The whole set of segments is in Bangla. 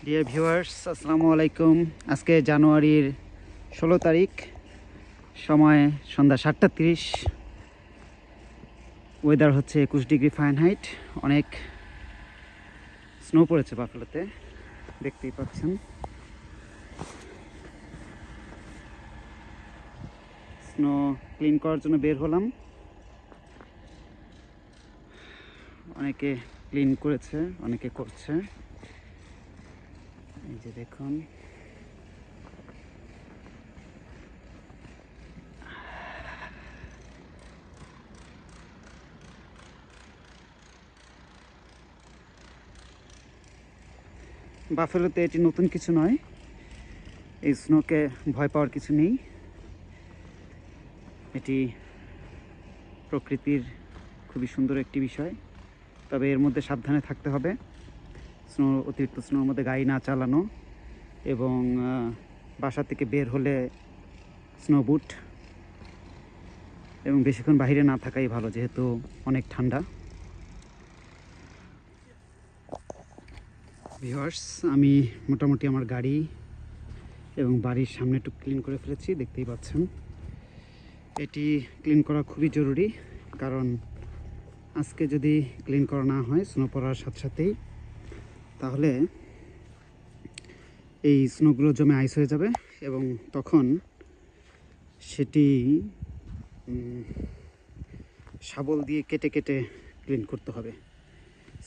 ডিয়ার ভিউয়ার্স, আসসালামু আলাইকুম। আজকে জানুয়ারির 16 তারিখ, সময় সন্ধ্যা 7:30। ওয়েদার হচ্ছে 21 ডিগ্রি ফারেনহাইট। অনেক স্নো পড়েছে বাফেলোতে, দেখতেই পাচ্ছেন। স্নো ক্লিন করার জন্য বের হলাম। অনেকে ক্লিন করেছে, অনেকে করছে। এই যে দেখুন, বাফেলোতে এটি নতুন কিছু নয়। এই স্নোকে ভয় পাওয়ার কিছু নেই। এটি প্রকৃতির খুবই সুন্দর একটি বিষয়, তবে এর মধ্যে সাবধানে থাকতে হবে। অতিরিক্ত স্নোর মধ্যে গাড়ি না চালানো এবং বাসা থেকে বের হলে স্নো বুট এবং বেশিক্ষণ বাইরে না থাকাই ভালো, যেহেতু অনেক ঠান্ডা। ভিউয়ার্স, আমি মোটামুটি আমার গাড়ি এবং বাড়ির সামনে একটু ক্লিন করে ফেলেছি, দেখতেই পাচ্ছেন। এটি ক্লিন করা খুবই জরুরি, কারণ আজকে যদি ক্লিন করা না হয় স্নো পড়ার সাথে সাথেই, তাহলে এই স্নোগুলো জমে আইস হয়ে যাবে এবং তখন সেটি শাবল দিয়ে কেটে কেটে ক্লিন করতে হবে।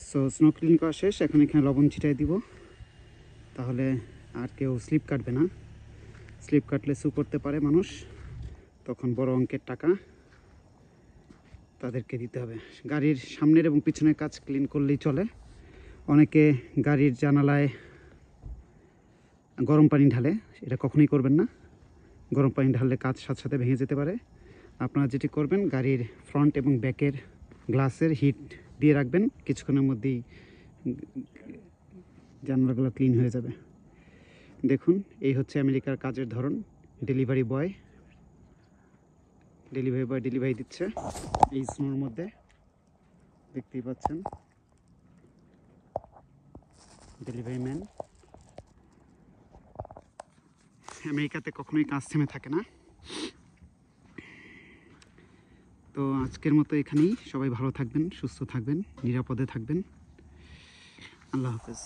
সো স্নো ক্লিন করা শেষ। এখন এখানে লবণ ছিটাই দিব, তাহলে আর কেউ স্লিপ কাটবে না। স্লিপ কাটলে সু করতে পারে মানুষ, তখন বড় অঙ্কের টাকা তাদেরকে দিতে হবে। গাড়ির সামনের এবং পিছনের কাজ ক্লিন করলেই চলে। অনেকে গাড়ির জানালায় গরম পানি ঢালে, এটা কখনোই করবেন না। গরম পানি ঢাললে কাজ সাথে সাথে ভেঙে যেতে পারে। আপনারা যেটি করবেন, গাড়ির ফ্রন্ট এবং ব্যাকের গ্লাসের হিট দিয়ে রাখবেন, কিছুক্ষণের মধ্যেই জানালাগুলো ক্লিন হয়ে যাবে। দেখুন, এই হচ্ছে আমেরিকার কাজের ধরন। ডেলিভারি বয় ডেলিভারি দিচ্ছে এই স্নোর মধ্যে, দেখতেই পাচ্ছেন। Delivery man. আমেরিকাতে কখনোই কাজ থেমে থাকে না। তো আজকের মতো এখানেই। সবাই ভালো থাকবেন, সুস্থ থাকবেন, নিরাপদে থাকবেন। আল্লাহ হাফেজ।